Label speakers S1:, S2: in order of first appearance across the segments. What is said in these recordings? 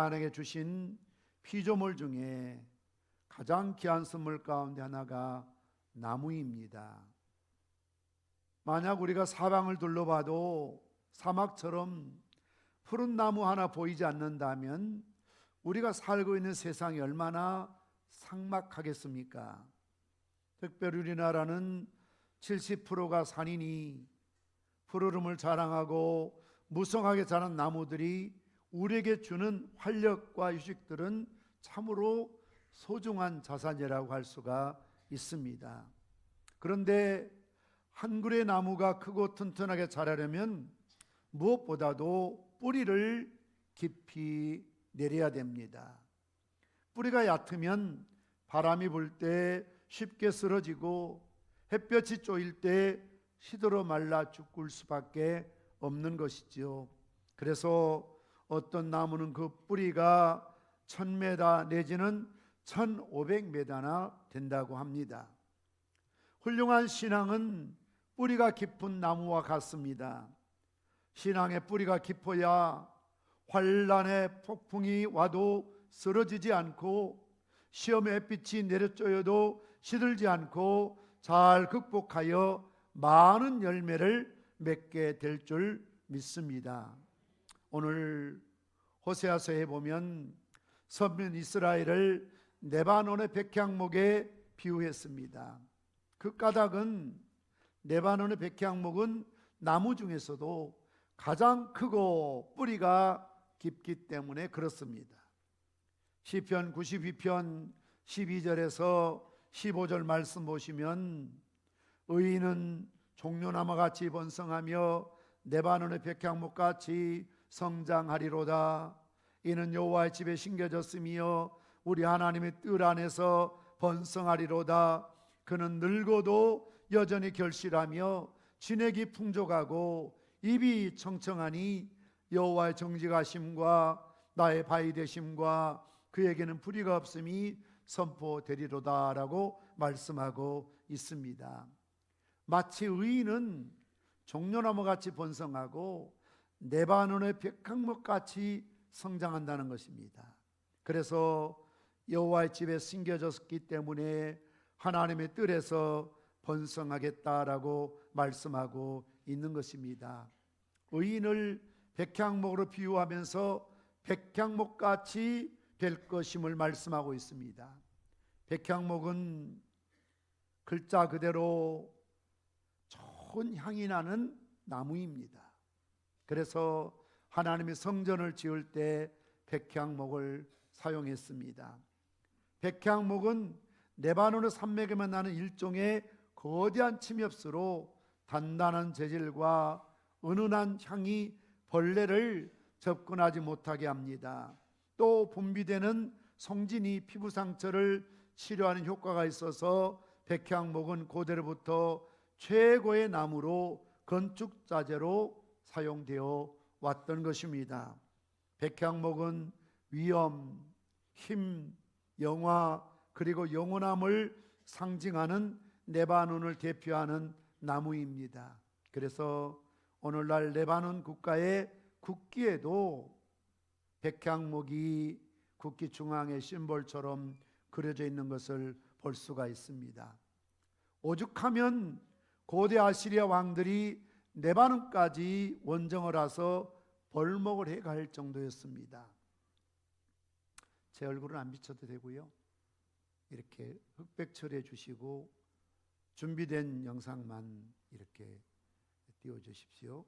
S1: 인간에게 주신 피조물 중에 가장 귀한 선물 가운데 하나가 나무입니다. 만약 우리가 사방을 둘러봐도 사막처럼 푸른 나무 하나 보이지 않는다면 우리가 살고 있는 세상이 얼마나 삭막하겠습니까? 특별히 우리나라는 70%가 산이니 푸르름을 자랑하고 무성하게 자란 나무들이 우리에게 주는 활력과 휴식들은 참으로 소중한 자산이라고 할 수가 있습니다. 그런데 한 그루의 나무가 크고 튼튼하게 자라려면 무엇보다도 뿌리를 깊이 내려야 됩니다. 뿌리가 얕으면 바람이 불 때 쉽게 쓰러지고 햇볕이 쪼일 때 시들어 말라 죽을 수밖에 없는 것이지요. 그래서 어떤 나무는 그 뿌리가 1000m 내지는 1500m나 된다고 합니다. 훌륭한 신앙은 뿌리가 깊은 나무와 같습니다. 신앙의 뿌리가 깊어야 환난의 폭풍이 와도 쓰러지지 않고 시험의 햇빛이 내려쬐어도 시들지 않고 잘 극복하여 많은 열매를 맺게 될 줄 믿습니다. 오늘 호세아서에 보면 선민 이스라엘을 레바논의 백향목에 비유했습니다. 그 까닭은 레바논의 백향목은 나무 중에서도 가장 크고 뿌리가 깊기 때문에 그렇습니다. 시편 92편 12절에서 15절 말씀 보시면 의인은 종려나무같이 번성하며 레바논의 백향목같이 성장하리로다. 이는 여호와의 집에 심겨졌으며 우리 하나님의 뜰 안에서 번성하리로다. 그는 늙어도 여전히 결실하며 진액이 풍족하고 입이 청청하니 여호와의 정직하심과 나의 바위 되심과 그에게는 불의가 없음이 선포되리로다 라고 말씀하고 있습니다. 마치 의인은 종려나무같이 번성하고 레바논의 백향목같이 성장한다는 것입니다. 그래서 여호와의 집에 심겨졌기 때문에 하나님의 뜰에서 번성하겠다라고 말씀하고 있는 것입니다. 의인을 백향목으로 비유하면서 백향목같이 될 것임을 말씀하고 있습니다. 백향목은 글자 그대로 좋은 향이 나는 나무입니다. 그래서 하나님이 성전을 지을 때 백향목을 사용했습니다. 백향목은 레바논의 산맥에만 나는 일종의 거대한 침엽수로 단단한 재질과 은은한 향이 벌레를 접근하지 못하게 합니다. 또 분비되는 송진이 피부 상처를 치료하는 효과가 있어서 백향목은 고대로부터 최고의 나무로 건축 자재로 사용되어 왔던 것입니다. 백향목은 위엄, 힘, 영화 그리고 영원함을 상징하는 레바논을 대표하는 나무입니다. 그래서 오늘날 레바논 국가의 국기에도 백향목이 국기 중앙의 심볼처럼 그려져 있는 것을 볼 수가 있습니다. 오죽하면 고대 아시리아 왕들이 레바논까지 원정을 와서 벌목을 해갈 정도였습니다. 제 얼굴은 안 비춰도 되고요. 이렇게 흑백 처리해 주시고 준비된 영상만 이렇게 띄워 주십시오.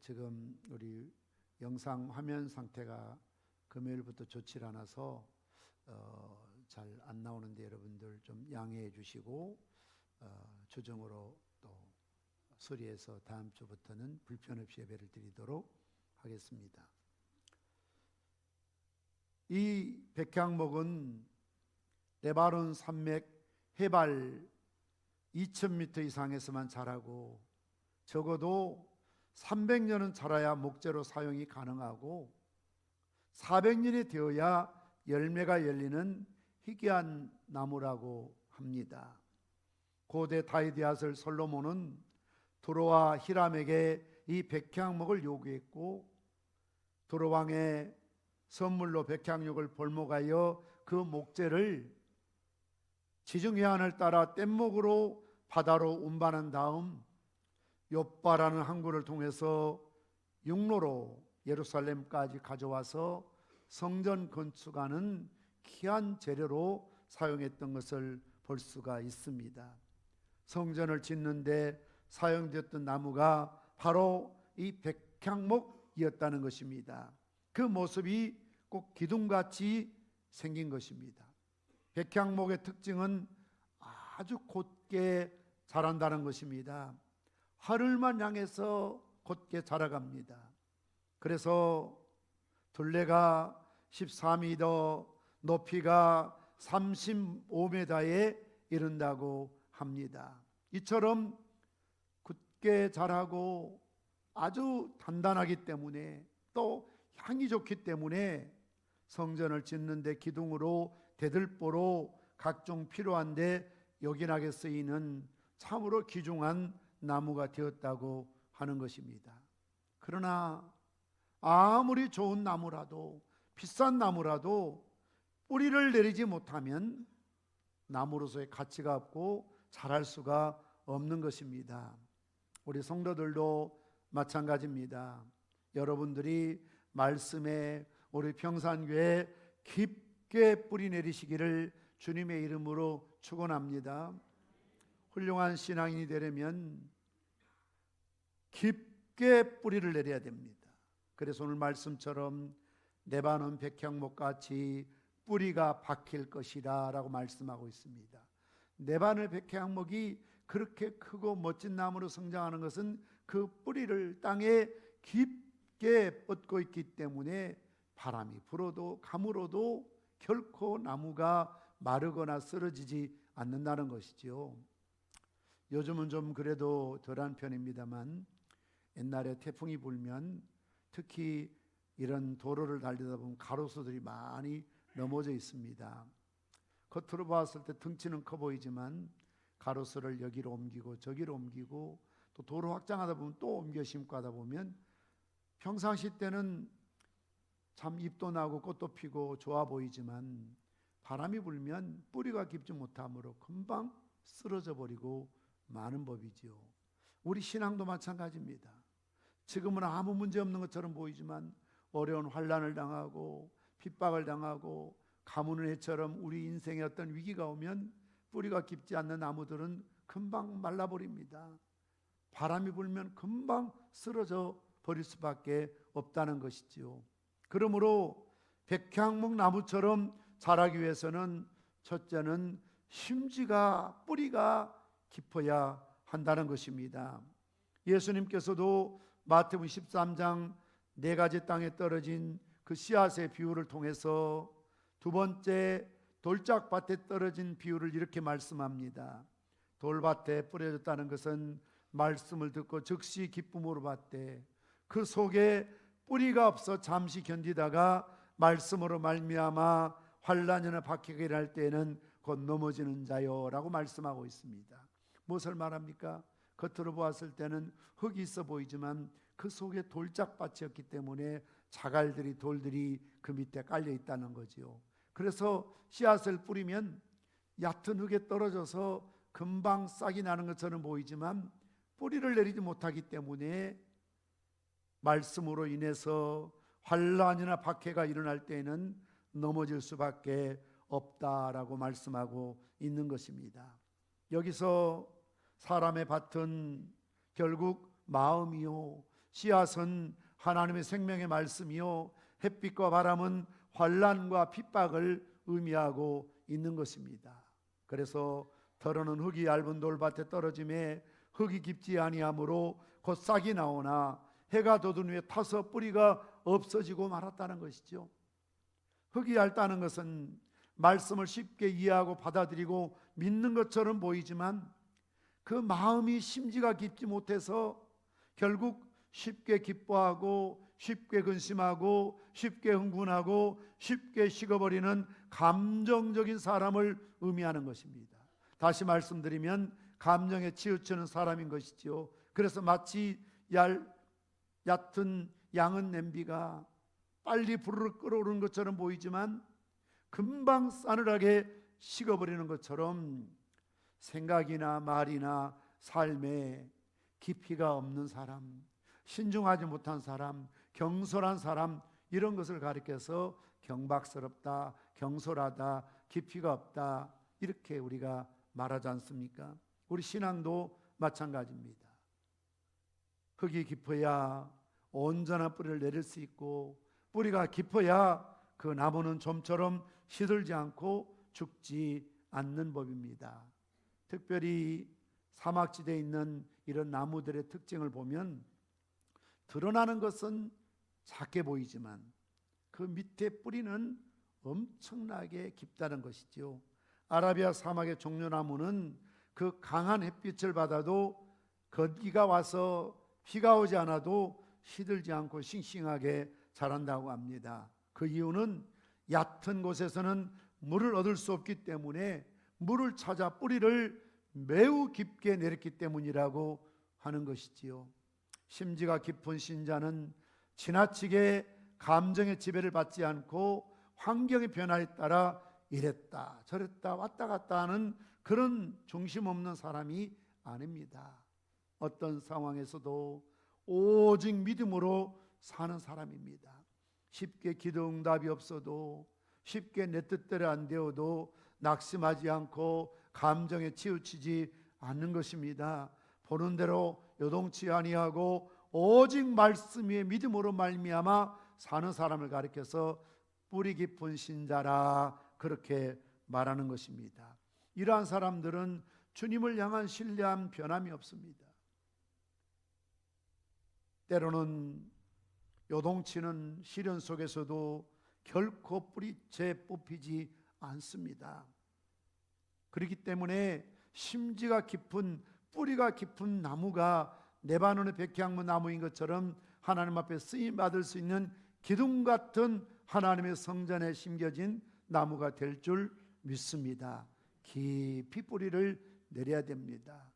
S1: 지금 우리 영상 화면 상태가 금요일부터 좋지 않아서 잘 안 나오는데 여러분들 좀 양해해 주시고 조정으로 또 수리해서 다음 주부터는 불편 없이 예배를 드리도록 하겠습니다. 이 백향목은 레바논 산맥 해발 2000m 이상에서만 자라고 적어도 300년은 자라야 목재로 사용이 가능하고 400년이 되어야 열매가 열리는 희귀한 나무라고 합니다. 고대 다윗의 솔로몬은 두로와 히람에게 이 백향목을 요구했고 두로 왕의 선물로 백향목을 볼목하여 그 목재를 지중해안을 따라 뗏목으로 바다로 운반한 다음 욥바라는 항구를 통해서 육로로 예루살렘까지 가져와서 성전 건축하는 귀한 재료로 사용했던 것을 볼 수가 있습니다. 성전을 짓는데 사용되었던 나무가 바로 이 백향목이었다는 것입니다. 그 모습이 꼭 기둥같이 생긴 것입니다. 백향목의 특징은 아주 곧게 자란다는 것입니다. 하늘만 향해서 곧게 자라갑니다. 그래서 둘레가 14m, 높이가 35m에 이른다고 합니다. 이처럼 굳게 자라고 아주 단단하기 때문에 또 향이 좋기 때문에 성전을 짓는데 기둥으로 대들보로 각종 필요한데 요긴하게 쓰이는 참으로 귀중한 나무가 되었다고 하는 것입니다. 그러나 아무리 좋은 나무라도 비싼 나무라도 뿌리를 내리지 못하면 나무로서의 가치가 없고 자랄 수가 없는 것입니다. 우리 성도들도 마찬가지입니다. 여러분들이 말씀에 우리 평산교회에 깊게 뿌리 내리시기를 주님의 이름으로 축원합니다. 훌륭한 신앙인이 되려면 깊게 뿌리를 내려야 됩니다. 그래서 오늘 말씀처럼 레바논 백향목같이 뿌리가 박힐 것이다 라고 말씀하고 있습니다. 레바논 백향목이 그렇게 크고 멋진 나무로 성장하는 것은 그 뿌리를 땅에 깊게 뻗고 있기 때문에 바람이 불어도 가물어도 결코 나무가 마르거나 쓰러지지 않는다는 것이죠. 요즘은 좀 그래도 덜한 편입니다만 옛날에 태풍이 불면 특히 이런 도로를 달리다 보면 가로수들이 많이 넘어져 있습니다. 겉으로 봤을 때 덩치는 커 보이지만 가로수를 여기로 옮기고 저기로 옮기고 또 도로 확장하다 보면 또 옮겨 심고 하다 보면 평상시 때는 참 잎도 나고 꽃도 피고 좋아 보이지만 바람이 불면 뿌리가 깊지 못하므로 금방 쓰러져 버리고 마는 법이지요. 우리 신앙도 마찬가지입니다. 지금은 아무 문제 없는 것처럼 보이지만 어려운 환난을 당하고 핍박을 당하고 가뭄의 해처럼 우리 인생에 어떤 위기가 오면 뿌리가 깊지 않는 나무들은 금방 말라버립니다. 바람이 불면 금방 쓰러져 버릴 수밖에 없다는 것이지요. 그러므로 백향목 나무처럼 자라기 위해서는 첫째는 심지가 뿌리가 깊어야 한다는 것입니다. 예수님께서도 마태복음 13장 네 가지 땅에 떨어진 그 씨앗의 비유를 통해서 두 번째 돌짝밭에 떨어진 비유를 이렇게 말씀합니다. 돌밭에 뿌려졌다는 것은 말씀을 듣고 즉시 기쁨으로 받되 그 속에 뿌리가 없어 잠시 견디다가 말씀으로 말미암아 환난이나 박해가 일어날 때에는 곧 넘어지는 자요라고 말씀하고 있습니다. 무엇을 말합니까? 겉으로 보았을 때는 흙이 있어 보이지만 그 속에 돌짝밭이었기 때문에 자갈들이 돌들이 그 밑에 깔려 있다는 거지요. 그래서 씨앗을 뿌리면 얕은 흙에 떨어져서 금방 싹이 나는 것처럼 보이지만 뿌리를 내리지 못하기 때문에 말씀으로 인해서 환난이나 박해가 일어날 때에는 넘어질 수밖에 없다라고 말씀하고 있는 것입니다. 여기서 사람의 밭은 결국 마음이요, 씨앗은 하나님의 생명의 말씀이요, 햇빛과 바람은 환난과 핍박을 의미하고 있는 것입니다. 그래서 더러는 흙이 얇은 돌밭에 떨어짐에 흙이 깊지 아니하므로 곧 싹이 나오나 해가 돋은 후에 타서 뿌리가 없어지고 말았다는 것이죠. 흙이 얇다는 것은 말씀을 쉽게 이해하고 받아들이고 믿는 것처럼 보이지만 그 마음이 심지가 깊지 못해서 결국 쉽게 기뻐하고 쉽게 근심하고 쉽게 흥분하고 쉽게 식어버리는 감정적인 사람을 의미하는 것입니다. 다시 말씀드리면 감정에 치우치는 사람인 것이지요. 그래서 마치 얕은 양은 냄비가 빨리 부르르 끓어오르는 것처럼 보이지만 금방 싸늘하게 식어버리는 것처럼 생각이나 말이나 삶에 깊이가 없는 사람, 신중하지 못한 사람, 경솔한 사람, 이런 것을 가리켜서 경박스럽다, 경솔하다, 깊이가 없다, 이렇게 우리가 말하지 않습니까? 우리 신앙도 마찬가지입니다. 흙이 깊어야 온전한 뿌리를 내릴 수 있고, 뿌리가 깊어야 그 나무는 좀처럼 시들지 않고 죽지 않는 법입니다. 특별히 사막지대에 있는 이런 나무들의 특징을 보면 드러나는 것은 작게 보이지만 그 밑에 뿌리는 엄청나게 깊다는 것이죠. 아라비아 사막의 종려나무는 그 강한 햇빛을 받아도 건기가 와서 비가 오지 않아도 시들지 않고 싱싱하게 자란다고 합니다. 그 이유는 얕은 곳에서는 물을 얻을 수 없기 때문에 물을 찾아 뿌리를 매우 깊게 내렸기 때문이라고 하는 것이지요. 심지가 깊은 신자는 지나치게 감정의 지배를 받지 않고 환경의 변화에 따라 이랬다 저랬다 왔다 갔다 하는 그런 중심 없는 사람이 아닙니다. 어떤 상황에서도 오직 믿음으로 사는 사람입니다. 쉽게 기도 응답이 없어도, 쉽게 내 뜻대로 안 되어도 낙심하지 않고 감정에 치우치지 않는 것입니다. 보는 대로 요동치 아니하고 오직 말씀 위에 믿음으로 말미암아 사는 사람을 가리켜서 뿌리 깊은 신자라, 그렇게 말하는 것입니다. 이러한 사람들은 주님을 향한 신뢰함 변함이 없습니다. 때로는 요동치는 시련 속에서도 결코 뿌리채 뽑히지 않습니다. 그렇기 때문에 심지가 깊은, 뿌리가 깊은 나무가 레바논의 백향무 나무인 것처럼 하나님 앞에 쓰임 받을 수 있는 기둥 같은 하나님의 성전에 심겨진 나무가 될 줄 믿습니다. 깊이 뿌리를 내려야 됩니다.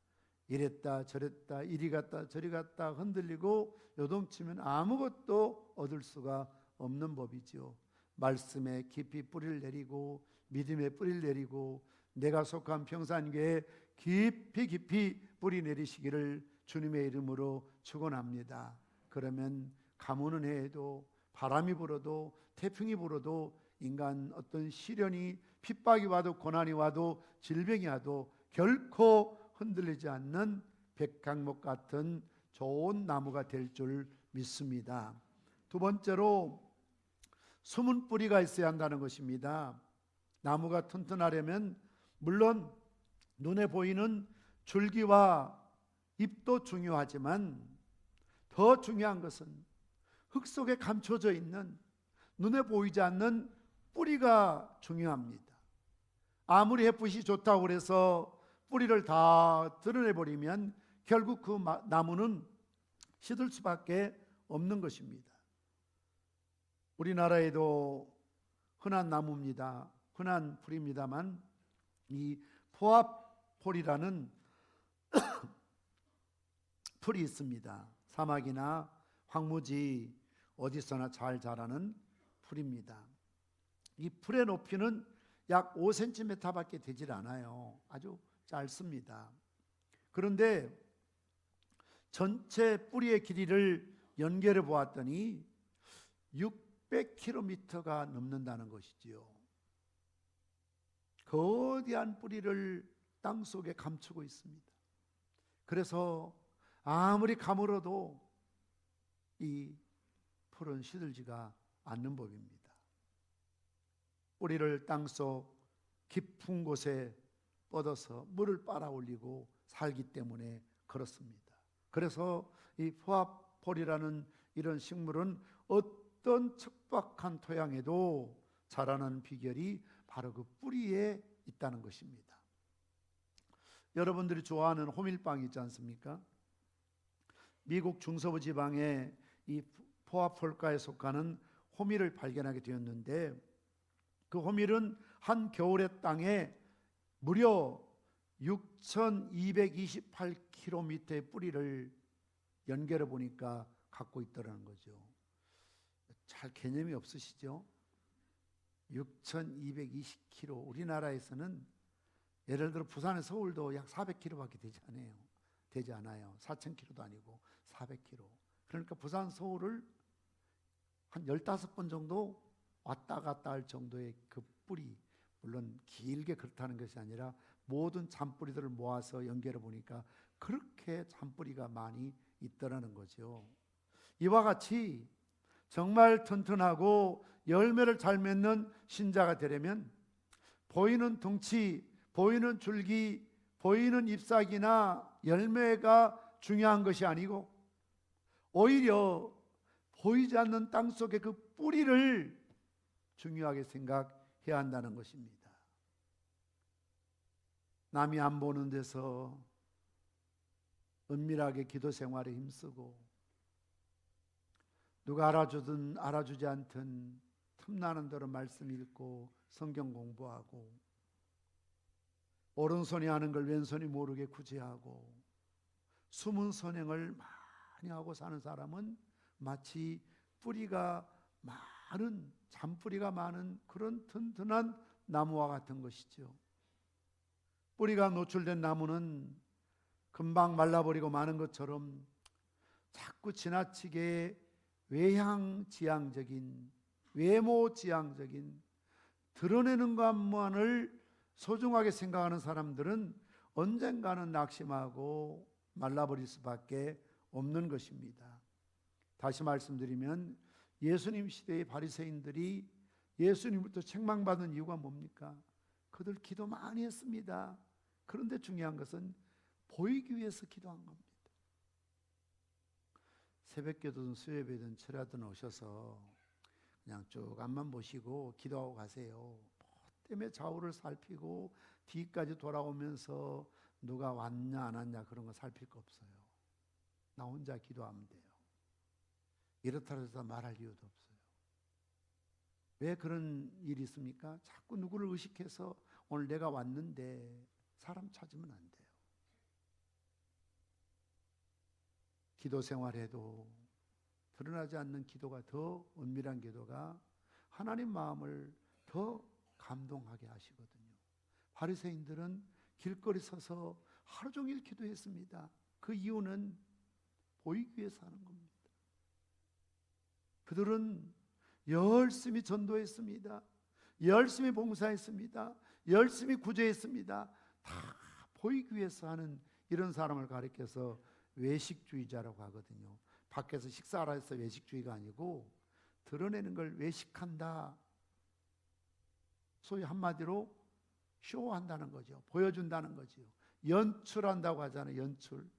S1: 이랬다 저랬다 이리 갔다 저리 갔다 흔들리고 요동치면 아무것도 얻을 수가 없는 법이죠. 말씀에 깊이 뿌리를 내리고 믿음에 뿌리를 내리고 내가 속한 평산교회에 깊이 깊이 뿌리 내리시기를 주님의 이름으로 축원합니다. 그러면 가뭄은 해도, 바람이 불어도, 태풍이 불어도, 인간 어떤 시련이, 핍박이 와도, 고난이 와도, 질병이 와도 결코 흔들리지 않는 백향목 같은 좋은 나무가 될 줄 믿습니다. 두 번째로 숨은 뿌리가 있어야 한다는 것입니다. 나무가 튼튼하려면 물론 눈에 보이는 줄기와 잎도 중요하지만 더 중요한 것은 흙 속에 감춰져 있는 눈에 보이지 않는 뿌리가 중요합니다. 아무리 햇빛이 좋다고 해서 뿌리를 다 드러내버리면 결국 그 나무는 시들 수밖에 없는 것입니다. 우리나라에도 흔한 나무입니다. 흔한 풀입니다만 이 포화폴이라는 풀이 있습니다. 사막이나 황무지 어디서나 잘 자라는 풀입니다. 이 풀의 높이는 약 5cm밖에 되질 않아요. 아주 짧습니다. 그런데 전체 뿌리의 길이를 연결해 보았더니 600km가 넘는다는 것이지요. 거대한 뿌리를 땅 속에 감추고 있습니다. 그래서 아무리 가물어도 이 풀은 시들지가 않는 법입니다. 뿌리를 땅속 깊은 곳에 뻗어서 물을 빨아올리고 살기 때문에 그렇습니다. 그래서 이 포화폴이라는 이런 식물은 어떤 척박한 토양에도 자라는 비결이 바로 그 뿌리에 있다는 것입니다. 여러분들이 좋아하는 호밀빵 있지 않습니까? 미국 중서부 지방에 이 포화폴가에 속하는 호밀을 발견하게 되었는데, 그 호밀은 한 겨울의 땅에 무려 6,228km의 뿌리를 연결해 보니까 갖고 있더라는 거죠. 잘 개념이 없으시죠? 6,220km. 우리나라에서는 예를 들어 부산에 서울도 약 400km밖에 되지 않아요. 4,000km도 아니고 400km. 그러니까 부산 서울을 한 15번 정도 왔다 갔다 할 정도의 그 뿌리, 물론 길게 그렇다는 것이 아니라 모든 잔뿌리들을 모아서 연결해 보니까 그렇게 잔뿌리가 많이 있더라는 거죠. 이와 같이 정말 튼튼하고 열매를 잘 맺는 신자가 되려면 보이는 덩치, 보이는 줄기, 보이는 잎사귀나 열매가 중요한 것이 아니고 오히려 보이지 않는 땅 속의 그 뿌리를 중요하게 생각해야 한다는 것입니다. 남이 안 보는 데서 은밀하게 기도 생활에 힘쓰고 누가 알아주든 알아주지 않든 틈나는 대로 말씀 읽고 성경 공부하고 오른손이 하는 걸 왼손이 모르게 구제하고 숨은 선행을 많이 하고 사는 사람은 마치 뿌리가 많은, 잔뿌리가 많은 그런 튼튼한 나무와 같은 것이죠. 뿌리가 노출된 나무는 금방 말라버리고 마는 것처럼 자꾸 지나치게 외향지향적인, 외모지향적인 드러내는 것만을 소중하게 생각하는 사람들은 언젠가는 낙심하고 말라버릴 수밖에 없는 것입니다. 다시 말씀드리면 예수님 시대의 바리새인들이 예수님부터 책망받은 이유가 뭡니까? 그들 기도 많이 했습니다. 그런데 중요한 것은 보이기 위해서 기도한 겁니다. 새벽기도든 수요예배든 철야든 오셔서 그냥 쭉 앞만 보시고 기도하고 가세요. 때문에 좌우를 살피고 뒤까지 돌아오면서 누가 왔냐 안 왔냐 그런 거 살필 거 없어요. 나 혼자 기도하면 돼요. 이렇다 해서 말할 이유도 없어요. 왜 그런 일이 있습니까? 자꾸 누구를 의식해서 오늘 내가 왔는데 사람 찾으면 안 돼요. 기도 생활에도 드러나지 않는 기도가 더 은밀한 기도가 하나님 마음을 더 감동하게 하시거든요. 바리새인들은 길거리 서서 하루 종일 기도했습니다. 그 이유는 보이기 위해서 하는 겁니다. 그들은 열심히 전도했습니다. 열심히 봉사했습니다. 열심히 구제했습니다. 다 보이기 위해서 하는 이런 사람을 가리켜서 외식주의자라고 하거든요. 밖에서 식사하라 해서 외식주의가 아니고 드러내는 걸 외식한다. 소위 한마디로 쇼한다는 거죠. 보여준다는 거죠. 연출한다고 하잖아요. 연출.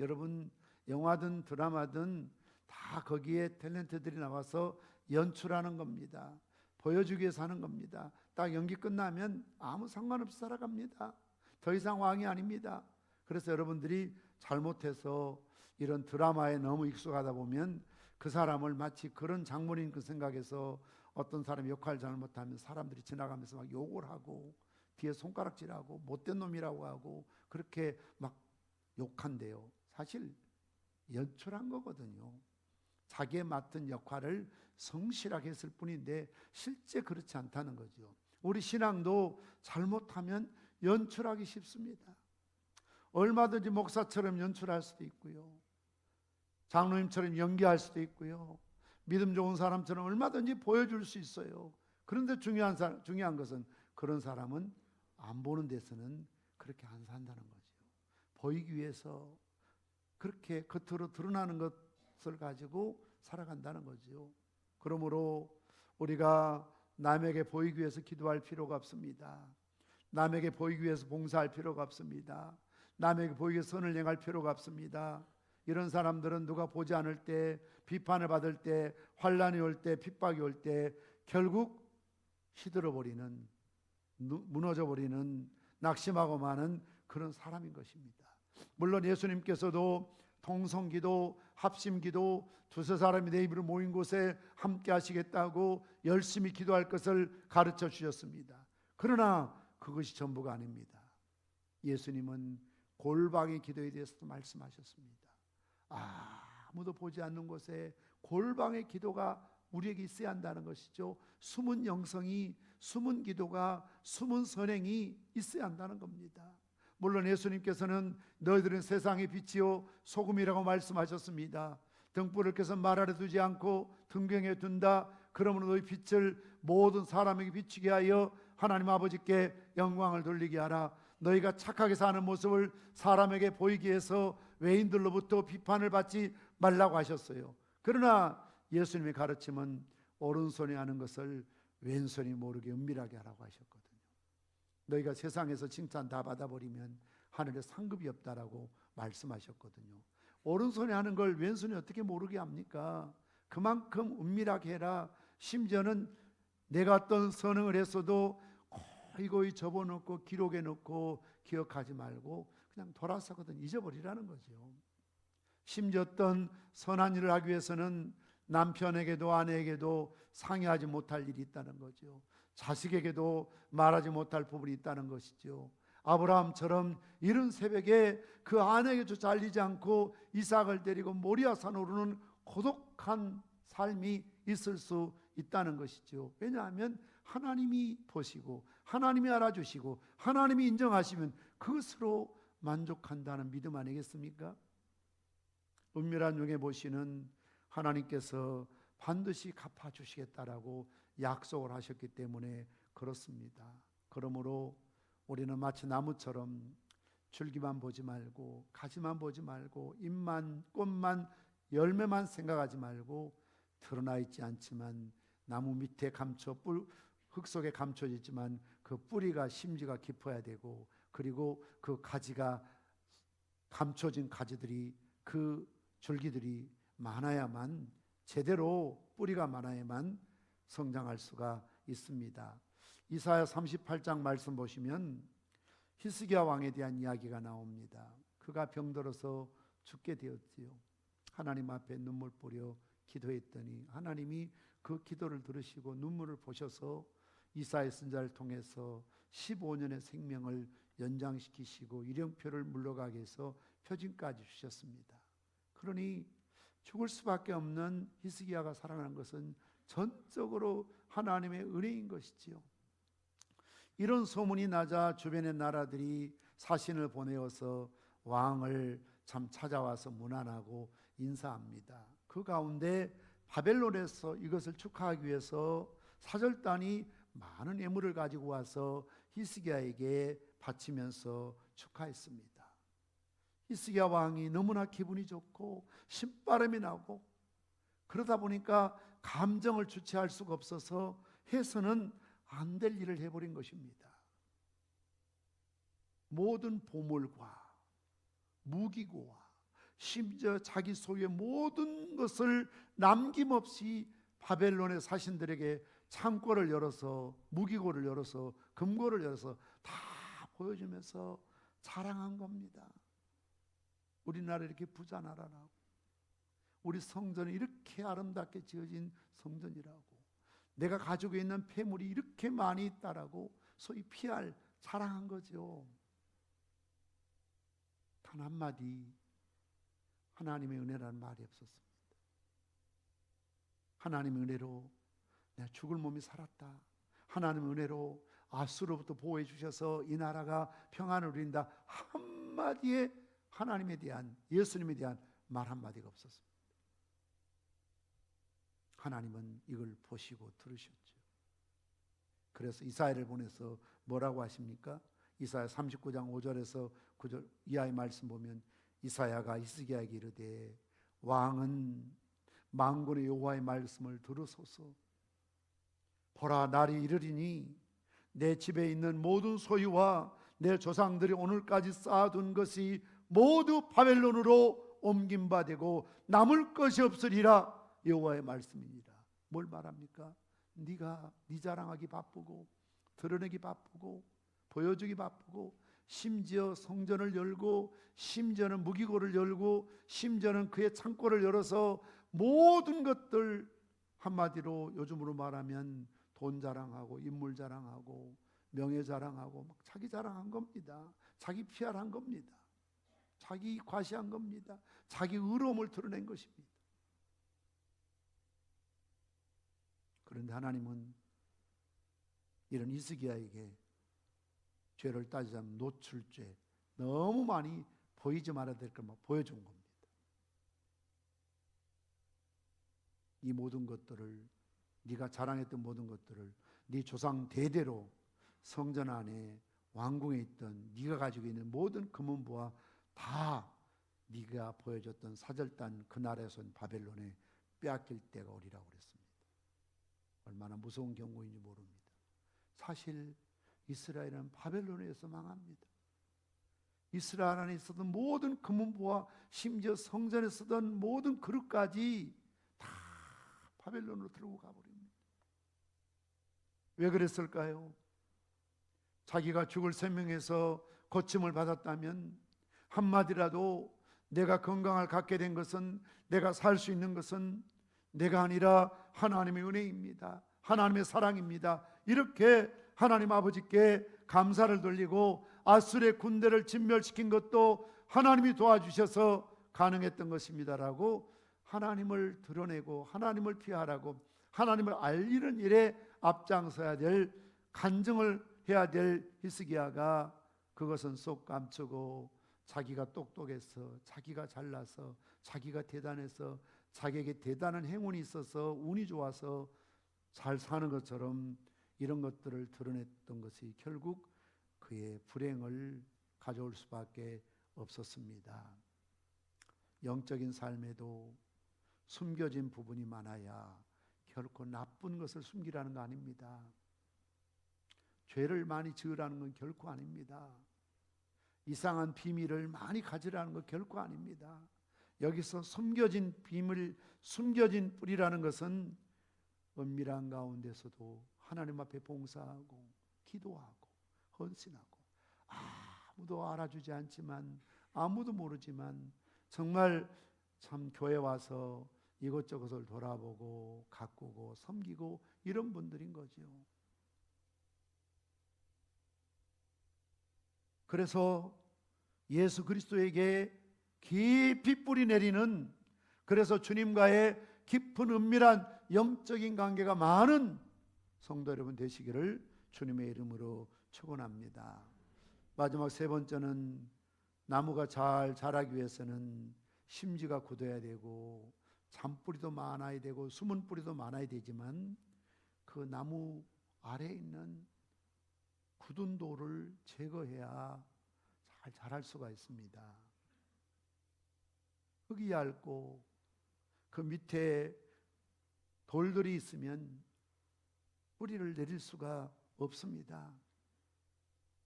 S1: 여러분 영화든 드라마든 다 거기에 탤런트들이 나와서 연출하는 겁니다. 보여주기 위해서 하는 겁니다. 딱 연기 끝나면 아무 상관없이 살아갑니다. 더 이상 왕이 아닙니다. 그래서 여러분들이 잘못해서 이런 드라마에 너무 익숙하다 보면 그 사람을 마치 그런 장본인 그 생각에서 어떤 사람이 역할 잘못하면 사람들이 지나가면서 막 욕을 하고 뒤에 손가락질하고 못된 놈이라고 하고 그렇게 막 욕한대요. 사실 연출한 거거든요. 자기의 맡은 역할을 성실하게 했을 뿐인데 실제 그렇지 않다는 거죠. 우리 신앙도 잘못하면 연출하기 쉽습니다. 얼마든지 목사처럼 연출할 수도 있고요. 장로님처럼 연기할 수도 있고요. 믿음 좋은 사람처럼 얼마든지 보여줄 수 있어요. 그런데 중요한 것은 그런 사람은 안 보는 데서는 그렇게 안 산다는 거죠. 보이기 위해서 그렇게 겉으로 드러나는 것을 가지고 살아간다는 거죠. 그러므로 우리가 남에게 보이기 위해서 기도할 필요가 없습니다. 남에게 보이기 위해서 봉사할 필요가 없습니다. 남에게 보이기 위해서 선을 행할 필요가 없습니다. 이런 사람들은 누가 보지 않을 때, 비판을 받을 때, 환난이 올 때, 핍박이 올 때 결국 시들어버리는, 무너져버리는, 낙심하고 마는 그런 사람인 것입니다. 물론 예수님께서도 통성기도, 합심기도, 두세 사람이 내 입으로 모인 곳에 함께 하시겠다고 열심히 기도할 것을 가르쳐 주셨습니다. 그러나 그것이 전부가 아닙니다. 예수님은 골방의 기도에 대해서도 말씀하셨습니다. 아무도 보지 않는 곳에 골방의 기도가 우리에게 있어야 한다는 것이죠. 숨은 영성이, 숨은 기도가, 숨은 선행이 있어야 한다는 겁니다. 물론 예수님께서는 너희들은 세상의 빛이요 소금이라고 말씀하셨습니다. 등불을 켜서 말 아래 두지 않고 등경에 둔다. 그러므로 너희 빛을 모든 사람에게 비추게 하여 하나님 아버지께 영광을 돌리게 하라. 너희가 착하게 사는 모습을 사람에게 보이기 위해서 외인들로부터 비판을 받지 말라고 하셨어요. 그러나 예수님의 가르침은 오른손이 하는 것을 왼손이 모르게 은밀하게 하라고 하셨거든요. 너희가 세상에서 칭찬 다 받아버리면 하늘에 상급이 없다라고 말씀하셨거든요. 오른손이 하는 걸 왼손이 어떻게 모르게 합니까? 그만큼 은밀하게 해라. 심지어는 내가 어떤 선행을 했어도 고이고이 접어놓고 기록해 놓고 기억하지 말고 그냥 돌아서거든 잊어버리라는 거죠. 심지어 어떤 선한 일을 하기 위해서는 남편에게도 아내에게도 상의하지 못할 일이 있다는 거죠. 자식에게도 말하지 못할 부분이 있다는 것이죠. 아브라함처럼 이른 새벽에 그 아내에게조차 알리지 않고 이삭을 데리고 모리아산 오르는 고독한 삶이 있을 수 있다는 것이죠. 왜냐하면 하나님이 보시고 하나님이 알아주시고 하나님이 인정하시면 그것으로 만족한다는 믿음 아니겠습니까? 은밀한 중에 보시는 하나님께서 반드시 갚아주시겠다라고 약속을 하셨기 때문에 그렇습니다. 그러므로 우리는 마치 나무처럼 줄기만 보지 말고 가지만 보지 말고 잎만 꽃만 열매만 생각하지 말고 드러나 있지 않지만 나무 밑에 감춰 흙 속에 감춰지지만 그 뿌리가 심지가 깊어야 되고 그리고 그 가지가 감춰진 가지들이 그 줄기들이 많아야만 제대로 뿌리가 많아야만 성장할 수가 있습니다. 이사야 38장 말씀 보시면 히스기야 왕에 대한 이야기가 나옵니다. 그가 병들어서 죽게 되었지요. 하나님 앞에 눈물 뿌려 기도했더니 하나님이 그 기도를 들으시고 눈물을 보셔서 이사야 선지자를 통해서 15년의 생명을 연장시키시고 일령표를 물러가게 해서 표징까지 주셨습니다. 그러니 죽을 수밖에 없는 히스기야가 살아난 것은 전적으로 하나님의 은혜인 것이지요. 이런 소문이 나자 주변의 나라들이 사신을 보내어서 왕을 참 찾아와서 문안하고 인사합니다. 그 가운데 바벨론에서 이것을 축하하기 위해서 사절단이 많은 예물을 가지고 와서 히스기야에게 바치면서 축하했습니다. 히스기야 왕이 너무나 기분이 좋고 신바람이 나고 그러다 보니까 감정을 주체할 수가 없어서 해서는 안 될 일을 해버린 것입니다. 모든 보물과 무기고와 심지어 자기 소유의 모든 것을 남김없이 바벨론의 사신들에게 창고를 열어서 무기고를 열어서 금고를 열어서 다 보여주면서 자랑한 겁니다. 우리나라 이렇게 부자 나라라고, 우리 성전이 이렇게 아름답게 지어진 성전이라고, 내가 가지고 있는 폐물이 이렇게 많이 있다라고 소위 PR 자랑한 거죠. 단 한마디 하나님의 은혜라는 말이 없었습니다. 하나님의 은혜로 내가 죽을 몸이 살았다. 하나님의 은혜로 아수로부터 보호해 주셔서 이 나라가 평안을 누린다. 한마디에 하나님에 대한, 예수님에 대한 말 한마디가 없었습니다. 하나님은 이걸 보시고 들으셨죠. 그래서 이사야를 보내서 뭐라고 하십니까? 이사야 39장 5절에서 9절 이하의 말씀 보면 이사야가 히스기야에게 이르되 왕은 만군의 여호와의 말씀을 들으소서. 보라, 날이 이르리니 내 집에 있는 모든 소유와 내 조상들이 오늘까지 쌓아둔 것이 모두 바벨론으로 옮김받고 남을 것이 없으리라. 여호와의 말씀이니라. 뭘 말합니까? 네가 네 자랑하기 바쁘고 드러내기 바쁘고 보여주기 바쁘고 심지어 성전을 열고 심지어는 무기고를 열고 심지어는 그의 창고를 열어서 모든 것들, 한마디로 요즘으로 말하면 돈 자랑하고 인물 자랑하고 명예 자랑하고 막 자기 자랑한 겁니다. 자기 PR한 겁니다. 자기 과시한 겁니다. 자기 의로움을 드러낸 것입니다. 그런데 하나님은 이런 히스기야에게 죄를 따지자면 노출죄, 너무 많이 보이지 말아야 될 걸 보여준 겁니다. 이 모든 것들을, 네가 자랑했던 모든 것들을 네 조상 대대로 성전 안에 왕궁에 있던 네가 가지고 있는 모든 금은부와 다 네가 보여줬던 사절단 그 나라에서 온 바벨론에 빼앗길 때가 오리라고 그랬습니다. 얼마나 무서운 경고인지 모릅니다. 사실 이스라엘은 바벨론에서 망합니다. 이스라엘 안에 있었던 모든 금은부와 심지어 성전에 쓰던 모든 그릇까지 다 바벨론으로 들고 가버립니다. 왜 그랬을까요? 자기가 죽을 생명에서 고침을 받았다면 한마디라도 내가 건강을 갖게 된 것은, 내가 살 수 있는 것은 내가 아니라 하나님의 은혜입니다, 하나님의 사랑입니다, 이렇게 하나님 아버지께 감사를 돌리고 아수르의 군대를 진멸시킨 것도 하나님이 도와주셔서 가능했던 것입니다라고 하나님을 드러내고 하나님을 피하라고 하나님을 알리는 일에 앞장서야 될, 간증을 해야 될 히스기야가 그것은 쏙 감추고 자기가 똑똑해서, 자기가 잘나서, 자기가 대단해서, 자기에게 대단한 행운이 있어서, 운이 좋아서 잘 사는 것처럼 이런 것들을 드러냈던 것이 결국 그의 불행을 가져올 수밖에 없었습니다. 영적인 삶에도 숨겨진 부분이 많아야 결코 나쁜 것을 숨기라는 거 아닙니다. 죄를 많이 지으라는 건 결코 아닙니다. 이상한 비밀을 많이 가지라는 건 결코 아닙니다. 여기서 숨겨진 비밀, 숨겨진 뿌리라는 것은 은밀한 가운데서도 하나님 앞에 봉사하고 기도하고 헌신하고, 아무도 알아주지 않지만, 아무도 모르지만 정말 참 교회 와서 이것저것을 돌아보고 가꾸고 섬기고 이런 분들인 거죠. 그래서 예수 그리스도에게 깊이 뿌리 내리는, 그래서 주님과의 깊은 은밀한 영적인 관계가 많은 성도 여러분 되시기를 주님의 이름으로 축원합니다. 마지막 세 번째는 나무가 잘 자라기 위해서는 심지가 굳어야 되고 잔뿌리도 많아야 되고 숨은 뿌리도 많아야 되지만 그 나무 아래에 있는 굳은 돌을 제거해야 잘 자랄 수가 있습니다. 흙이 얇고 그 밑에 돌들이 있으면 뿌리를 내릴 수가 없습니다.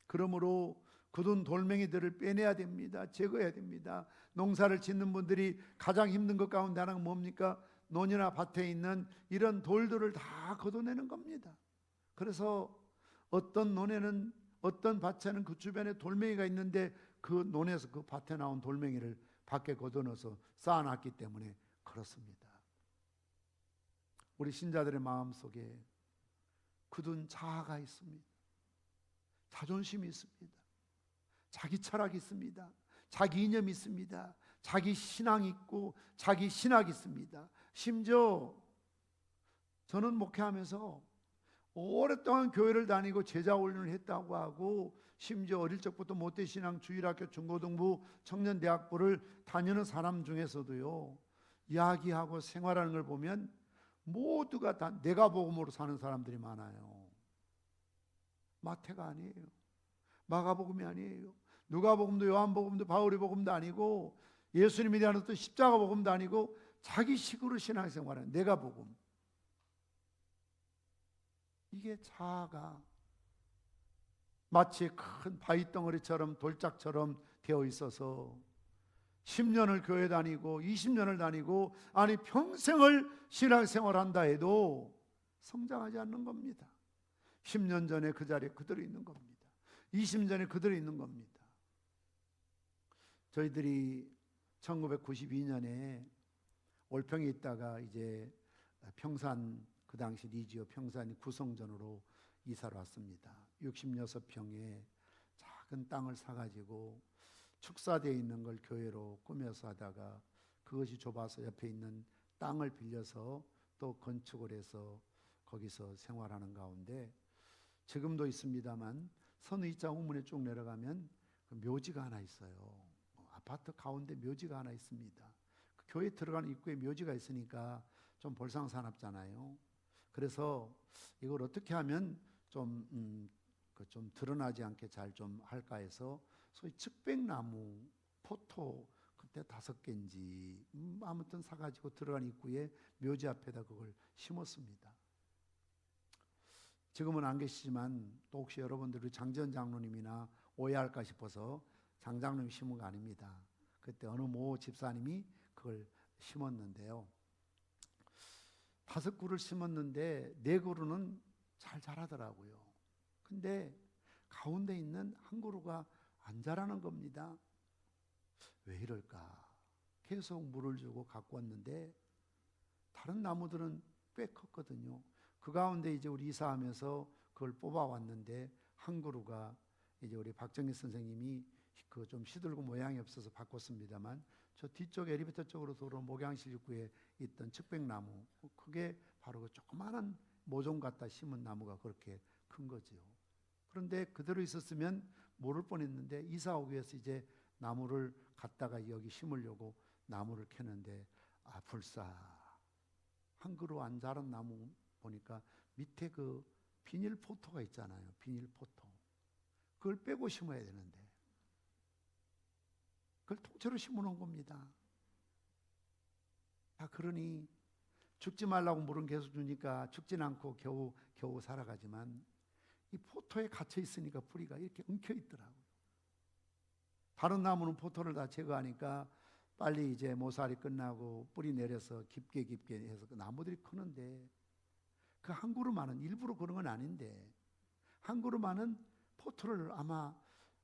S1: 그러므로 굳은 돌멩이들을 빼내야 됩니다. 제거해야 됩니다. 농사를 짓는 분들이 가장 힘든 것 가운데 하나가 뭡니까? 논이나 밭에 있는 이런 돌들을 다 걷어내는 겁니다. 그래서 어떤 논에는, 어떤 밭에는 그 주변에 돌멩이가 있는데 그 논에서 그 밭에 나온 돌멩이를 밖에 걷어내서 쌓아놨기 때문에 그렇습니다. 우리 신자들의 마음속에 굳은 자아가 있습니다. 자존심이 있습니다. 자기 철학이 있습니다. 자기 이념이 있습니다. 자기 신앙이 있고 자기 신학이 있습니다. 심지어 저는 목회하면서 오랫동안 교회를 다니고 제자 훈련을 했다고 하고, 심지어 어릴 적부터 모태신앙 주일학교 중고등부 청년대학부를 다니는 사람 중에서도요, 이야기하고 생활하는 걸 보면 모두가 다 내가 복음으로 사는 사람들이 많아요. 마태가 아니에요. 마가복음이 아니에요. 누가복음도 요한복음도 바울의복음도 아니고 예수님에 대한 어떤 십자가복음도 아니고 자기식으로 신앙생활하는 내가 복음. 이게 자아가 마치 큰 바위덩어리처럼 돌짝처럼 되어 있어서 10년을 교회 다니고 20년을 다니고, 아니 평생을 신앙생활한다 해도 성장하지 않는 겁니다. 10년 전에 그 자리에 그대로 있는 겁니다. 20년 전에 그대로 있는 겁니다. 저희들이 1992년에 올평에 있다가 이제 평산, 그 당시 리지오 평산 구성전으로 이사를 왔습니다. 66평에 작은 땅을 사가지고 축사되어 있는 걸 교회로 꾸며서 하다가 그것이 좁아서 옆에 있는 땅을 빌려서 또 건축을 해서 거기서 생활하는 가운데 지금도 있습니다만 선의자 우문에 쭉 내려가면 그 묘지가 하나 있어요. 아파트 가운데 묘지가 하나 있습니다. 그 교회 들어가는 입구에 묘지가 있으니까 좀 볼상사납잖아요. 그래서 이걸 어떻게 하면 좀 드러나지 않게 잘 좀 할까 해서 소위 측백나무 포토 그때 5개인지 아무튼 사가지고 들어간 입구에 묘지 앞에다 그걸 심었습니다. 지금은 안 계시지만 또 혹시 여러분들이 장지현 장로님이나 오해할까 싶어서 장장로님이 심은 거 아닙니다. 그때 어느 모 집사님이 그걸 심었는데요. 5그루를 심었는데 4그루는 잘 자라더라고요. 근데 가운데 있는 한 그루가 안 자라는 겁니다. 왜 이럴까? 계속 물을 주고 갖고 왔는데 다른 나무들은 꽤 컸거든요. 그 가운데 이제 우리 이사하면서 그걸 뽑아왔는데 한 그루가 이제 우리 박정희 선생님이 그 좀 시들고 모양이 없어서 바꿨습니다만 저 뒤쪽 엘리베이터 쪽으로 들어온 목양실 입구에 있던 측백나무 그게 바로 그 조그마한 모종 갖다 심은 나무가 그렇게 큰 거지요. 그런데 그대로 있었으면 모를 뻔했는데 이사 오기 위해서 이제 나무를 갖다가 여기 심으려고 나무를 캐는데 불사 한 그루 안 자란 나무 보니까 밑에 그 비닐 포토가 있잖아요. 비닐 포토. 그걸 빼고 심어야 되는데 그걸 통째로 심어놓은 겁니다. 그러니 죽지 말라고 물은 계속 주니까 죽진 않고 겨우 살아가지만 이 포토에 갇혀 있으니까 뿌리가 이렇게 엉켜 있더라고요. 다른 나무는 포토를 다 제거하니까 빨리 이제 모살이 끝나고 뿌리 내려서 깊게 해서 그 나무들이 크는데 그 한 그루만은 일부러 그런 건 아닌데 한 그루만은 포토를 아마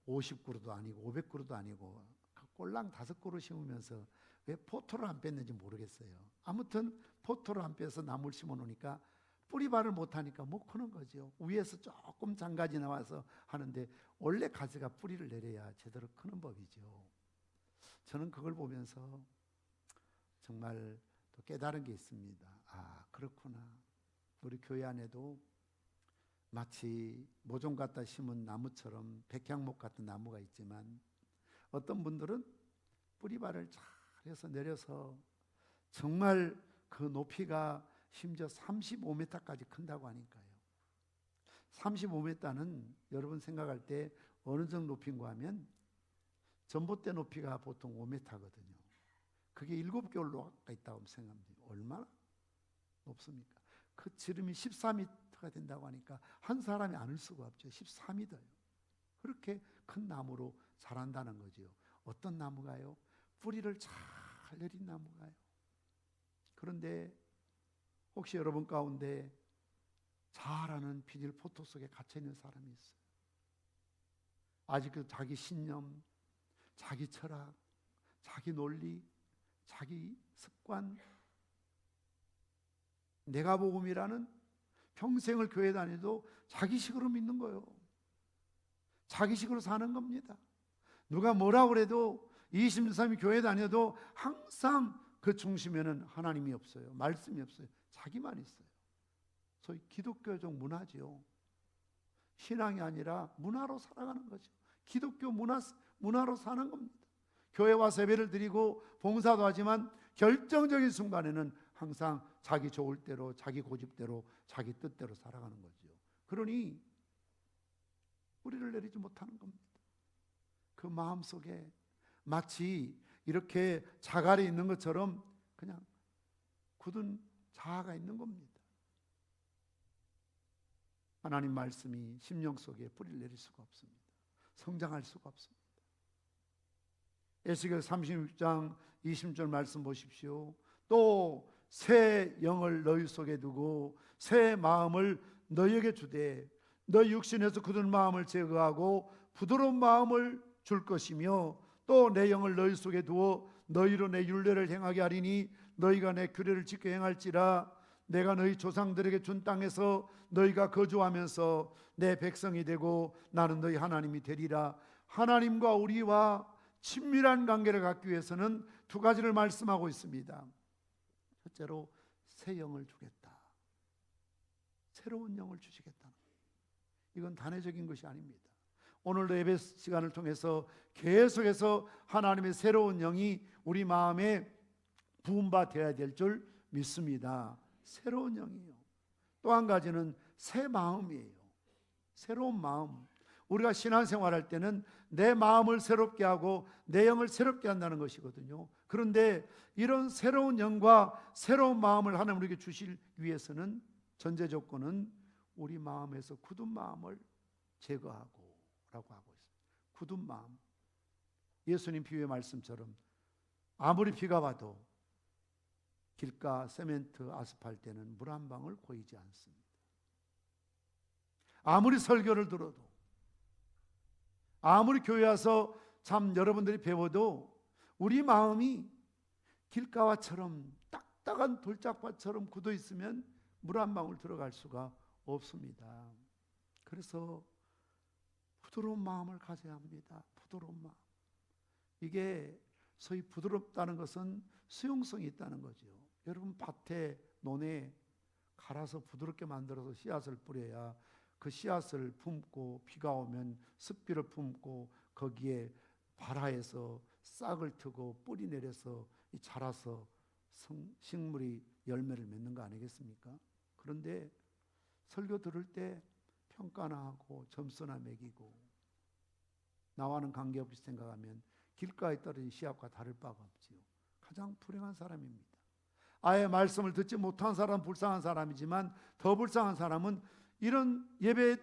S1: 50그루도 아니고 500그루도 아니고 꼴랑 5그루 심으면서 왜 포토를 안 뺐는지 모르겠어요. 아무튼 포토를 안 빼서 나무를 심어 놓으니까 뿌리발을 못하니까 못 크는 거죠. 위에서 조금 장가지 나와서 하는데 원래 가지가 뿌리를 내려야 제대로 크는 법이죠. 저는 그걸 보면서 정말 또 깨달은 게 있습니다. 그렇구나. 우리 교회 안에도 마치 모종 갖다 심은 나무처럼 백향목 같은 나무가 있지만 어떤 분들은 뿌리발을 잘해서 내려서 정말 그 높이가 심지어 35m까지 큰다고 하니까요. 35m는 여러분 생각할 때 어느 정도 높인가 하면 전봇대 높이가 보통 5m거든요. 그게 7개 올라가 있다고 생각합니다. 얼마나 높습니까? 그 지름이 14m가 된다고 하니까 한 사람이 안을 수가 없죠. 14m요. 그렇게 큰 나무로 자란다는 거지요. 어떤 나무가요? 뿌리를 잘 내린 나무가요. 그런데 혹시 여러분 가운데 잘 아는 비닐 포토 속에 갇혀있는 사람이 있어요? 아직도 자기 신념, 자기 철학, 자기 논리, 자기 습관, 내가 복음이라는 평생을 교회 다니도 자기식으로 믿는 거예요. 자기식으로 사는 겁니다. 누가 뭐라고 그래도 23일 교회 다녀도 항상 그 중심에는 하나님이 없어요. 말씀이 없어요. 자기만 있어요. 소위 기독교적 문화지요. 신앙이 아니라 문화로 살아가는 거죠. 기독교 문화로 사는 겁니다. 교회 와서 예배를 드리고 봉사도 하지만 결정적인 순간에는 항상 자기 좋을 대로, 자기 고집대로, 자기 뜻대로 살아가는 거죠. 그러니 뿌리를 내리지 못하는 겁니다. 그 마음속에 마치 이렇게 자갈이 있는 것처럼 그냥 굳은 자아가 있는 겁니다. 하나님 말씀이 심령 속에 뿌리를 내릴 수가 없습니다. 성장할 수가 없습니다. 에스겔 36장 20절 말씀 보십시오. 또 새 영을 너희 속에 두고 새 마음을 너희에게 주되 너희 육신에서 굳은 마음을 제거하고 부드러운 마음을 줄 것이며 또 내 영을 너희 속에 두어 너희로 내 율례를 행하게 하리니 너희가 내 규례를 지켜 행할지라. 내가 너희 조상들에게 준 땅에서 너희가 거주하면서 내 백성이 되고 나는 너희 하나님이 되리라. 하나님과 우리와 친밀한 관계를 갖기 위해서는 2가지를 말씀하고 있습니다. 첫째로 새 영을 주겠다. 새로운 영을 주시겠다는 거예요. 이건 단회적인 것이 아닙니다. 오늘도 예배 시간을 통해서 계속해서 하나님의 새로운 영이 우리 마음에 부음받아야 될 줄 믿습니다. 새로운 영이요. 또 한 가지는 새 마음이에요. 새로운 마음. 우리가 신앙생활할 때는 내 마음을 새롭게 하고 내 영을 새롭게 한다는 것이거든요. 그런데 이런 새로운 영과 새로운 마음을 하나님 우리에게 주실 위해서는 전제 조건은 우리 마음에서 굳은 마음을 제거하고 라고 하고 있습니다. 굳은 마음. 예수님 비유의 말씀처럼 아무리 비가 와도 길가 세멘트 아스팔트에는 물 한 방울 고이지 않습니다. 아무리 설교를 들어도, 아무리 교회 와서 참 여러분들이 배워도 우리 마음이 길가와처럼 딱딱한 돌짝밭처럼 굳어 있으면 물 한 방울 들어갈 수가 없습니다. 그래서 부드러운 마음을 가져야 합니다. 부드러운 마음. 이게 소위 부드럽다는 것은 수용성이 있다는 거죠. 여러분 밭에 논에 갈아서 부드럽게 만들어서 씨앗을 뿌려야 그 씨앗을 품고 비가 오면 습기를 품고 거기에 발화해서 싹을 트고 뿌리 내려서 자라서 식물이 열매를 맺는 거 아니겠습니까? 그런데 설교 들을 때 평가나 하고 점수나 매기고 나와는 관계없이 생각하면 길가에 떨어진 씨앗과 다를 바가 없지요. 가장 불행한 사람입니다. 아예 말씀을 듣지 못한 사람은 불쌍한 사람이지만 더 불쌍한 사람은 이런 예배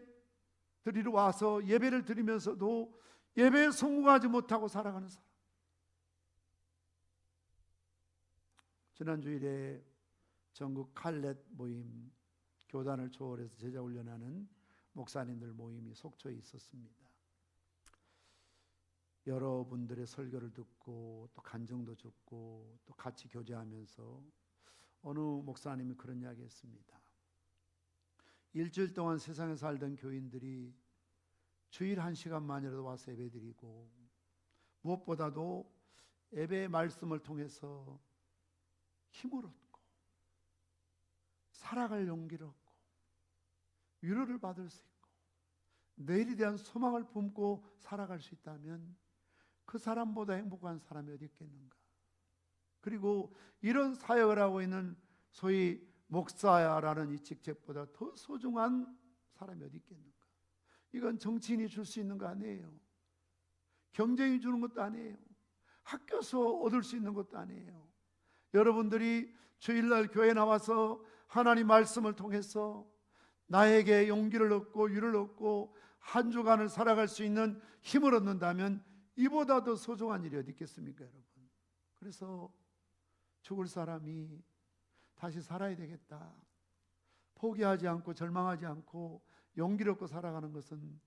S1: 드리러 와서 예배를 드리면서도 예배에 성공하지 못하고 살아가는 사람. 지난주일에 전국 칼렛 모임, 교단을 초월해서 제자 훈련하는 목사님들 모임이 속초에 있었습니다. 여러분들의 설교를 듣고 또 간증도 듣고 또 같이 교제하면서 어느 목사님이 그런 이야기 했습니다. 일주일 동안 세상에 살던 교인들이 주일 1시간만이라도 와서 예배드리고 무엇보다도 예배의 말씀을 통해서 힘을 얻고 살아갈 용기를 얻고 위로를 받을 수 있고 내일에 대한 소망을 품고 살아갈 수 있다면 그 사람보다 행복한 사람이 어디 있겠는가. 그리고 이런 사역을 하고 있는 소위 목사야라는 이 직책보다 더 소중한 사람이 어디 있겠는가. 이건 정치인이 줄 수 있는 거 아니에요. 경쟁이 주는 것도 아니에요. 학교에서 얻을 수 있는 것도 아니에요. 여러분들이 주일날 교회에 나와서 하나님 말씀을 통해서 나에게 용기를 얻고 위를 얻고 한 주간을 살아갈 수 있는 힘을 얻는다면 이보다 더 소중한 일이 어디 있겠습니까, 여러분? 그래서 죽을 사람이 다시 살아야 되겠다. 포기하지 않고 절망하지 않고 용기를 얻고 살아가는 것은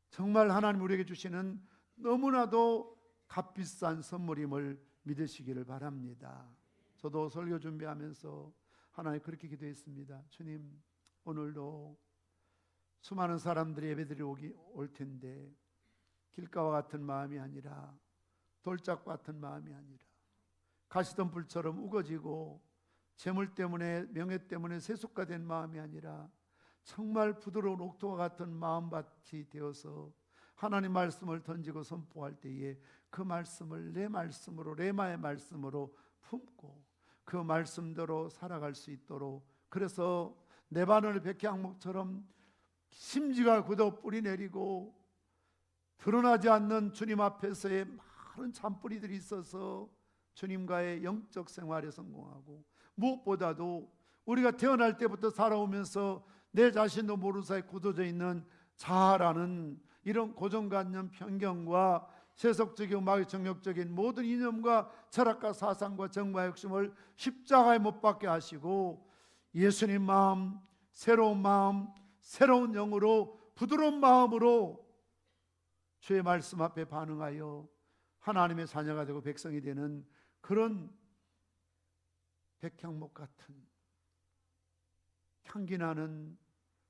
S1: 정말 하나님 우리에게 주시는 너무나도 값비싼 선물임을 믿으시기를 바랍니다. 저도 설교 준비하면서 하나님 그렇게 기도했습니다. 주님, 오늘도 수많은 사람들이 예배드리러 올 텐데 길가와 같은 마음이 아니라 돌짝과 같은 마음이 아니라 가시던 불처럼 우거지고 재물 때문에 명예 때문에 세속화된 마음이 아니라 정말 부드러운 옥토와 같은 마음밭이 되어서 하나님 말씀을 던지고 선포할 때에 그 말씀을 내 말씀으로 레마의 말씀으로 품고 그 말씀대로 살아갈 수 있도록, 그래서 네바논의 백향목처럼 심지가 굳어 뿌리 내리고 드러나지 않는 주님 앞에서의 많은 잔뿌리들이 있어서 주님과의 영적 생활에 성공하고, 무엇보다도 우리가 태어날 때부터 살아오면서 내 자신도 모르는 사이에 굳어져 있는 자아라는 이런 고정관념, 편견과 세속적이고 마귀 정욕적인 모든 이념과 철학과 사상과 정과의 욕심을 십자가에 못 박게 하시고 예수님 마음, 새로운 영으로 부드러운 마음으로 주의 말씀 앞에 반응하여 하나님의 자녀가 되고 백성이 되는 그런 백향목 같은 향기나는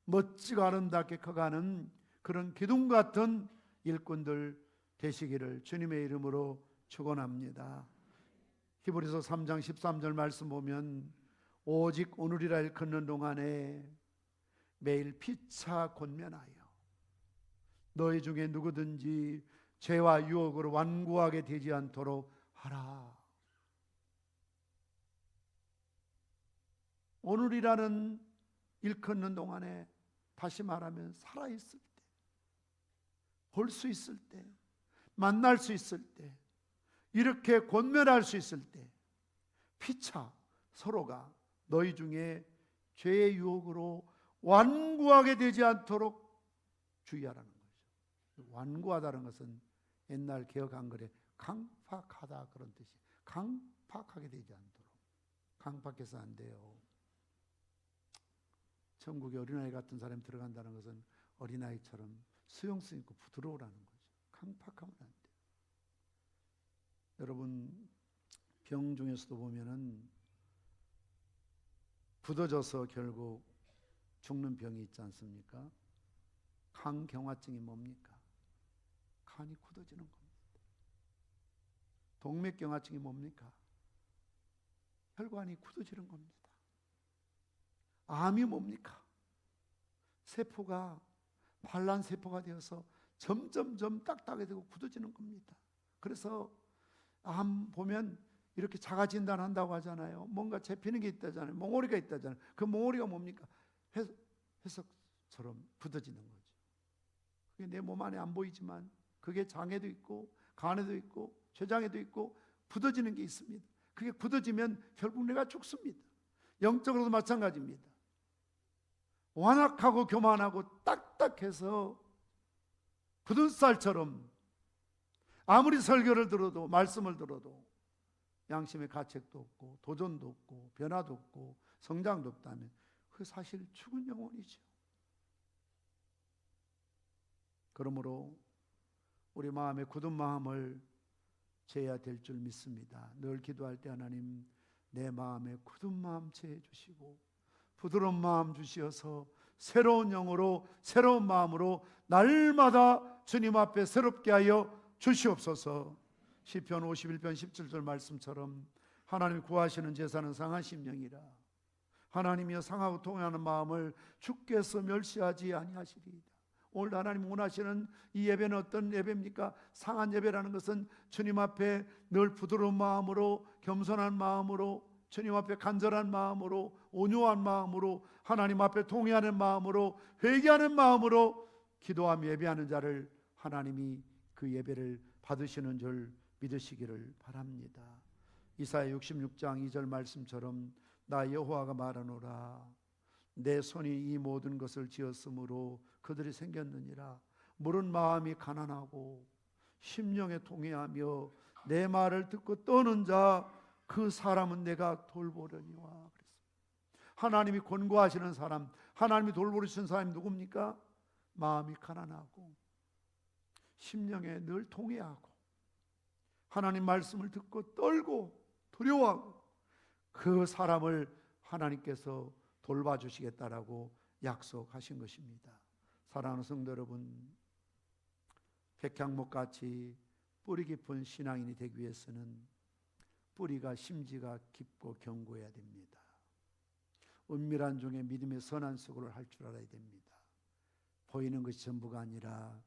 S1: 멋지고 아름답게 커가는 그런 기둥 같은 일꾼들 되시기를 주님의 이름으로 축원합니다. 히브리서 3장 13절 말씀 보면 오직 오늘이라 일컫는 동안에 매일 피차 권면하여 너희 중에 누구든지 죄와 유혹으로 완고하게 되지 않도록 하라. 오늘이라는 일컫는 동안에 다시 말하면 살아있을 때, 볼 수 있을 때, 만날 수 있을 때, 이렇게 권면할 수 있을 때 피차 서로가 너희 중에 죄의 유혹으로 완고하게 되지 않도록 주의하라는 거죠. 완고하다는 것은 옛날 개역 한글에 강팍하다 그런 뜻이, 강팍하게 되지 않도록. 강팍해서 안 돼요. 천국에 어린아이 같은 사람이 들어간다는 것은 어린아이처럼 수용성 있고 부드러우라는 거죠. 강팍하면 안 돼요. 여러분, 병 중에서도 보면은 굳어져서 결국 죽는 병이 있지 않습니까? 간경화증이 뭡니까? 간이 굳어지는 겁니다. 동맥경화증이 뭡니까? 혈관이 굳어지는 겁니다. 암이 뭡니까? 세포가 반란 세포가 되어서 점점점 딱딱해지고 굳어지는 겁니다. 그래서 암 보면 이렇게 자가 진단한다고 하잖아요. 뭔가 잡히는 게 있다잖아요. 몽오리가 있다잖아요. 그 몽오리가 뭡니까? 회석처럼 굳어지는 거죠. 그게 내 몸 안에 안 보이지만 그게 장에도 있고 간에도 있고 췌장에도 있고 굳어지는 게 있습니다. 그게 굳어지면 결국 내가 죽습니다. 영적으로도 마찬가지입니다. 완악하고 교만하고 딱딱해서 굳은 쌀처럼 아무리 설교를 들어도 말씀을 들어도 양심의 가책도 없고 도전도 없고 변화도 없고 성장도 없다면 그 사실 죽은 영혼이죠. 그러므로 우리 마음의 굳은 마음을 제해야 될 줄 믿습니다. 늘 기도할 때 하나님 내 마음의 굳은 마음 제해 주시고 부드러운 마음 주시어서 새로운 영으로 새로운 마음으로 날마다 주님 앞에 새롭게 하여 주시옵소서. 시편 51편 17절 말씀처럼 하나님이 구하시는 제사는 상한 심령이라. 하나님이여 상하고 통하는 마음을 주께서 멸시하지 아니하시리이다. 오늘 하나님 원하시는 이 예배는 어떤 예배입니까? 상한 예배라는 것은 주님 앞에 늘 부드러운 마음으로 겸손한 마음으로 주님 앞에 간절한 마음으로 온유한 마음으로 하나님 앞에 통회하는 마음으로 회개하는 마음으로 기도하며 예배하는 자를 하나님이 그 예배를 받으시는 줄 믿으시기를 바랍니다. 이사야 66장 2절 말씀처럼 나 여호와가 말하노라 내 손이 이 모든 것을 지었으므로 그들이 생겼느니라. 물은 마음이 가난하고 심령에 통회하며 내 말을 듣고 떠는 자 그 사람은 내가 돌보려니와. 하나님이 권고하시는 사람, 하나님이 돌보시는 사람이 누굽니까? 마음이 가난하고 심령에 늘 통회하고 하나님 말씀을 듣고 떨고 두려워하고 그 사람을 하나님께서 돌봐주시겠다라고 약속하신 것입니다. 사랑하는 성도 여러분, 백향목같이 뿌리 깊은 신앙인이 되기 위해서는 뿌리가 심지가 깊고 견고해야 됩니다. 은밀한 중에 믿음의 선한 수고를 할 줄 알아야 됩니다. 보이는 것이 전부가 아니라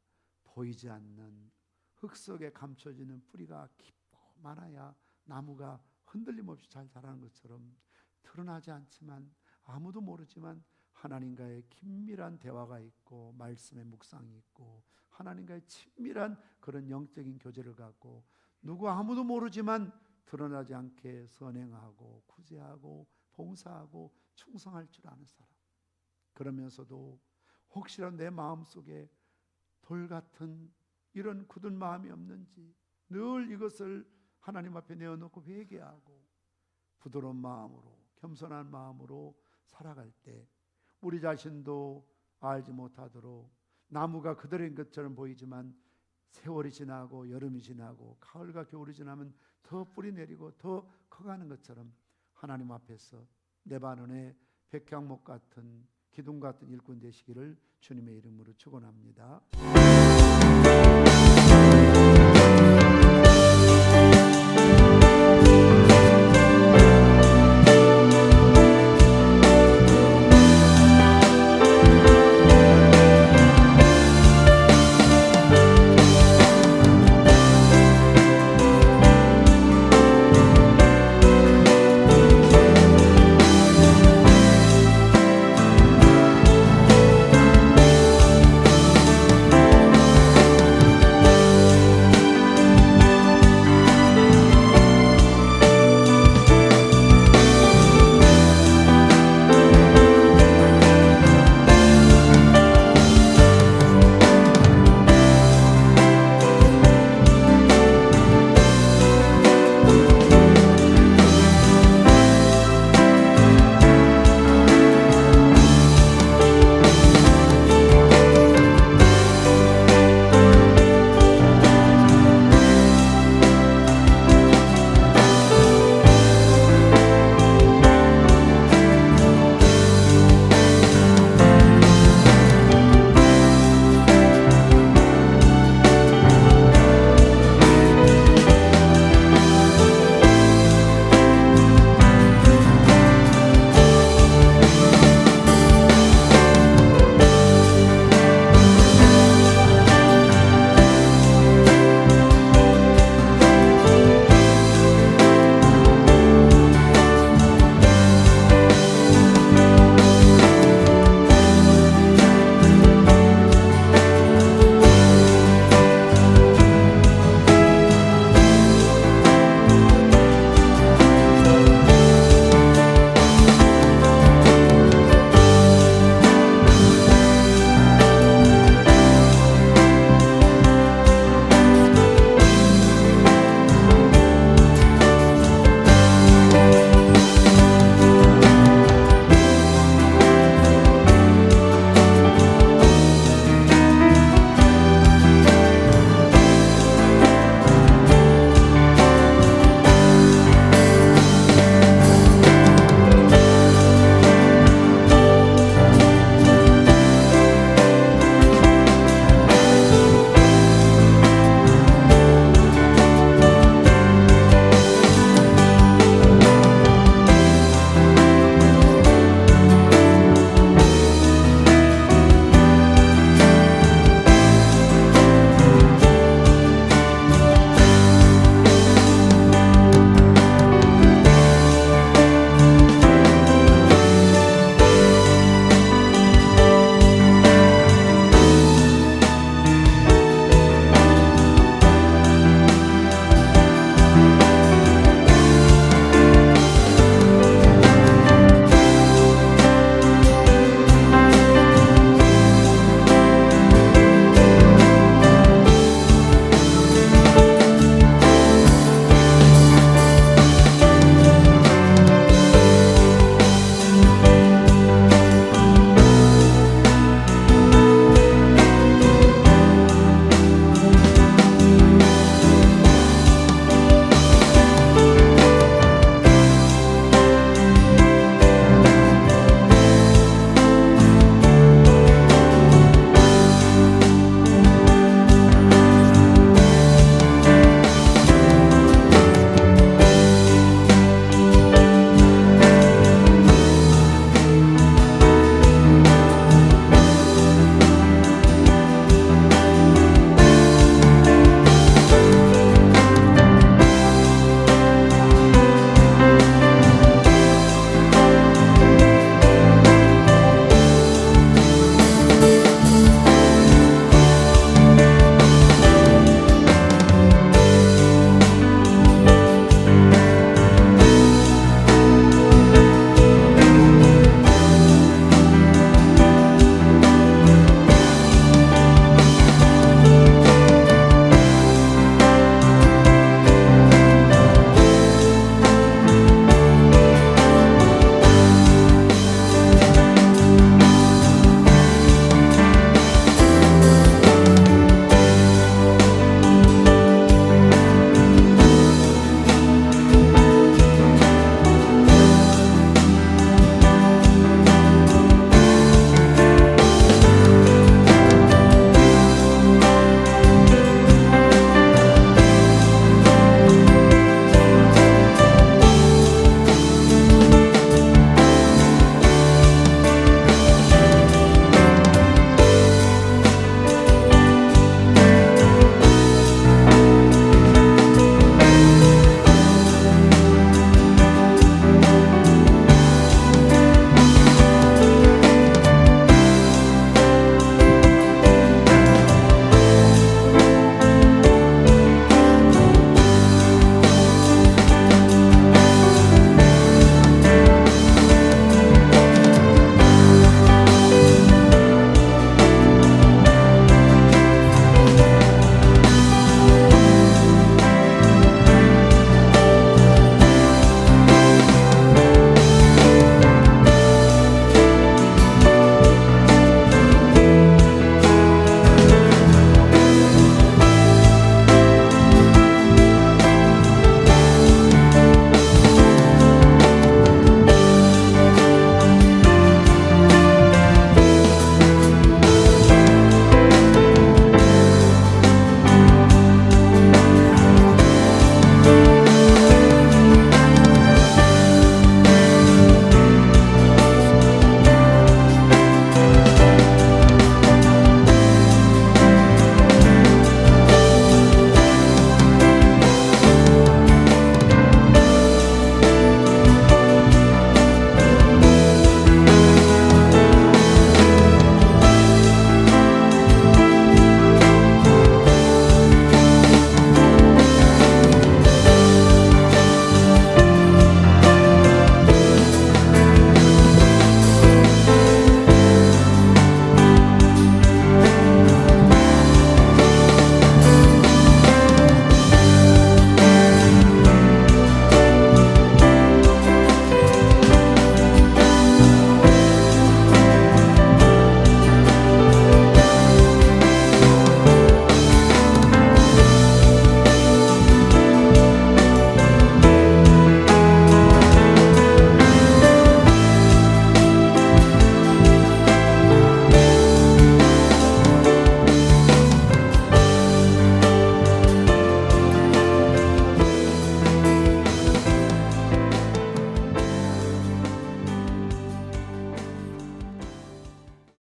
S1: 보이지 않는 흙 속에 감춰지는 뿌리가 깊고 많아야 나무가 흔들림 없이 잘 자라는 것처럼 드러나지 않지만 아무도 모르지만 하나님과의 긴밀한 대화가 있고 말씀의 묵상이 있고 하나님과의 친밀한 그런 영적인 교제를 갖고 누구 아무도 모르지만 드러나지 않게 선행하고 구제하고 봉사하고 충성할 줄 아는 사람. 그러면서도 혹시라도 내 마음속에 돌 같은 이런 굳은 마음이 없는지 늘 이것을 하나님 앞에 내어놓고 회개하고 부드러운 마음으로 겸손한 마음으로 살아갈 때 우리 자신도 알지 못하도록 나무가 그대로인 것처럼 보이지만 세월이 지나고 여름이 지나고 가을과 겨울이 지나면 더 뿌리 내리고 더 커가는 것처럼 하나님 앞에서 레바논의 백향목 같은 기둥 같은 일꾼 되시기를 주님의 이름으로 축원합니다.